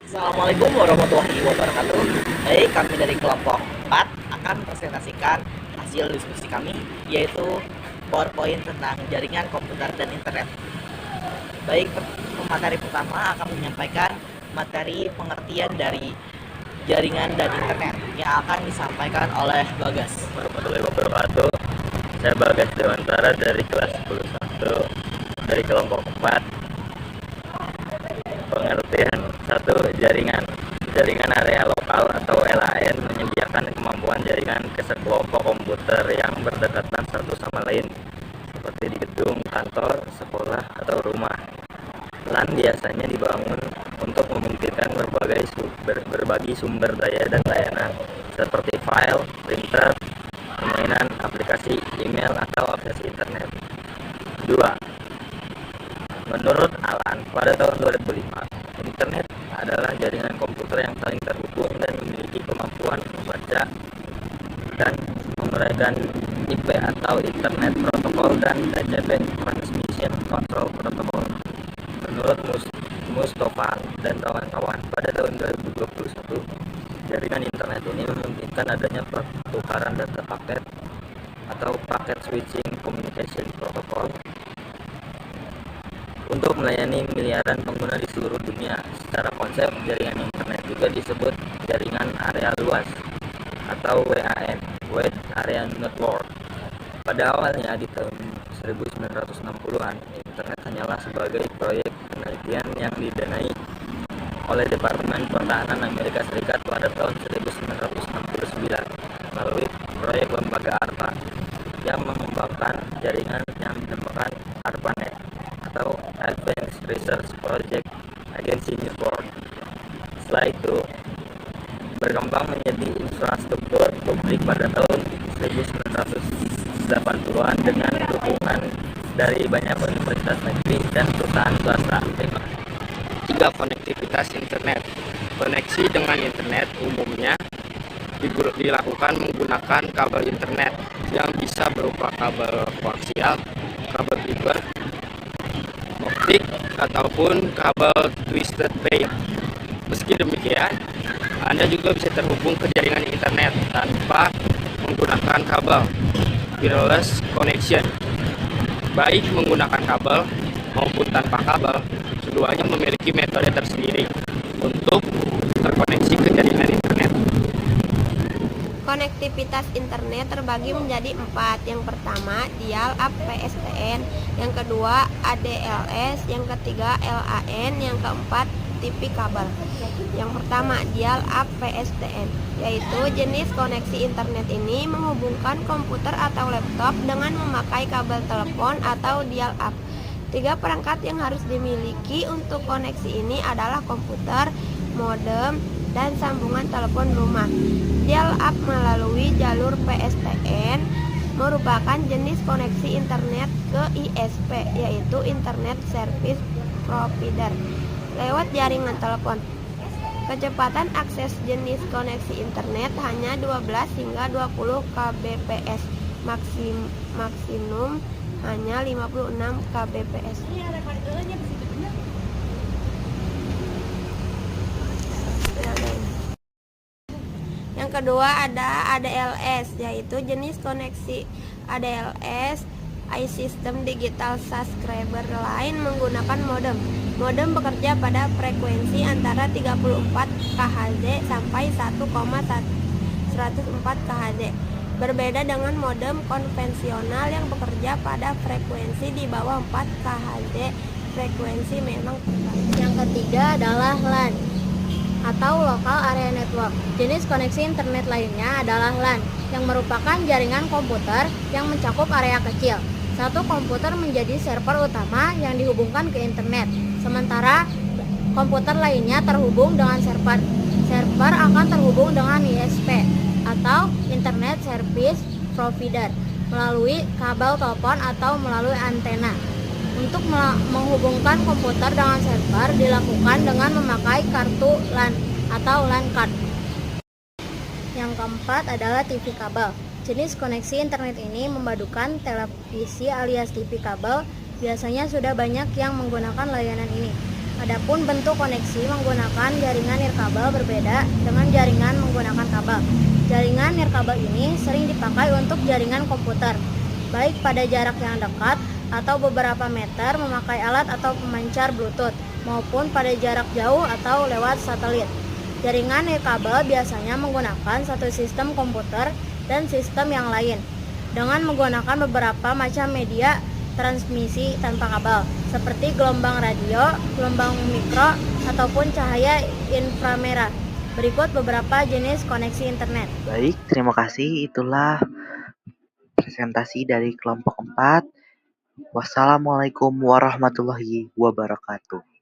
Assalamualaikum warahmatullahi wabarakatuh. Baik, kami dari kelompok 4 akan presentasikan hasil diskusi kami, yaitu PowerPoint tentang jaringan komputer dan internet. Baik, materi pertama akan menyampaikan materi pengertian dari jaringan dan internet yang akan disampaikan oleh Bagas. Warahmatullahi wabarakatuh. Saya Bagas Dewantara dari kelas 101 dari kelompok 4. Pengertian 1. Jaringan area lokal atau LAN menyediakan kemampuan jaringan ke sekelompok komputer yang berdekatan satu sama lain, seperti di gedung, kantor, sekolah, atau rumah. LAN biasanya dibangun untuk memungkinkan berbagi sumber daya dan layanan, seperti file, printer, permainan, aplikasi, email, atau akses internet. 2. Menurut Alan, pada tahun 2005, internet adalah jaringan komputer yang saling terhubung dan memiliki kemampuan membaca dan menguraikan IP atau Internet Protocol dan TCP Transmission Control Protocol. Menurut Mustafa dan kawan-kawan, pada tahun 2021, jaringan internet ini memungkinkan adanya pertukaran data paket atau paket switching communication protocol untuk melayani miliaran pengguna di seluruh dunia. Secara konsep, jaringan internet juga disebut jaringan area luas atau WAN, Wide Area Network. Pada awalnya di tahun 1960-an, internet hanyalah sebagai proyek penelitian yang didanai oleh Departemen Pertahanan Amerika Serikat pada tahun 1969 melalui proyek lembaga ARPA yang mengembangkan jaringan yang dinamakan ARPANET atau Advanced Research Project Agency Newport. Setelah itu berkembang menjadi infrastruktur publik pada tahun 1980-an dengan dukungan dari banyak universitas negeri dan perusahaan swasta. 3. Konektivitas internet. Koneksi dengan internet umumnya dilakukan menggunakan kabel internet yang bisa berupa kabel koaksial, kabel fiber optik, ataupun kabel twisted pair. Meski demikian, Anda juga bisa terhubung ke jaringan internet tanpa menggunakan kabel wireless connection. Baik menggunakan kabel maupun tanpa kabel, keduanya memiliki metode tersendiri untuk terkoneksi ke jaringan internet. Konektivitas internet terbagi menjadi 4. Yang pertama, dial-up PSTN. Yang kedua, ADLS. Yang ketiga, LAN. Yang keempat, TV kabel. Yang pertama, dial-up PSTN, yaitu jenis koneksi internet ini menghubungkan komputer atau laptop dengan memakai kabel telepon atau dial-up. 3 perangkat yang harus dimiliki untuk koneksi ini adalah komputer, modem, dan sambungan telepon rumah. Dial-up melalui jalur PSTN merupakan jenis koneksi internet ke ISP, yaitu Internet Service Provider, lewat jaringan telepon. Kecepatan akses jenis koneksi internet hanya 12 hingga 20 kbps, maksimum hanya 56 kbps. Yang kedua ada ADLS, yaitu jenis koneksi ADLS, iSystem Digital Subscriber Line, menggunakan modem. Modem bekerja pada frekuensi antara 34 kHz sampai 1,104 kHz. Berbeda dengan modem konvensional yang bekerja pada frekuensi di bawah 4 kHz, frekuensi memang terbatas. Yang ketiga adalah LAN atau Local Area Network. Jenis koneksi internet lainnya adalah LAN, yang merupakan jaringan komputer yang mencakup area kecil. Satu komputer menjadi server utama yang dihubungkan ke internet, sementara komputer lainnya terhubung dengan server. Server akan terhubung dengan ISP atau Internet Service Provider melalui kabel telepon atau melalui antena. Untuk menghubungkan komputer dengan server dilakukan dengan memakai kartu LAN atau LAN card. Yang keempat adalah TV kabel. Jenis koneksi internet ini memadukan televisi alias TV kabel. Biasanya sudah banyak yang menggunakan layanan ini. Adapun bentuk koneksi menggunakan jaringan nirkabel berbeda dengan jaringan menggunakan kabel. Jaringan nirkabel ini sering dipakai untuk jaringan komputer, baik pada jarak yang dekat atau beberapa meter memakai alat atau pemancar Bluetooth, maupun pada jarak jauh atau lewat satelit. Jaringan nirkabel biasanya menggunakan satu sistem komputer dan sistem yang lain, dengan menggunakan beberapa macam media transmisi tanpa kabel, seperti gelombang radio, gelombang mikro, ataupun cahaya inframerah. Berikut beberapa jenis koneksi internet. Baik, terima kasih. Itulah presentasi dari kelompok 4. Wassalamualaikum warahmatullahi wabarakatuh.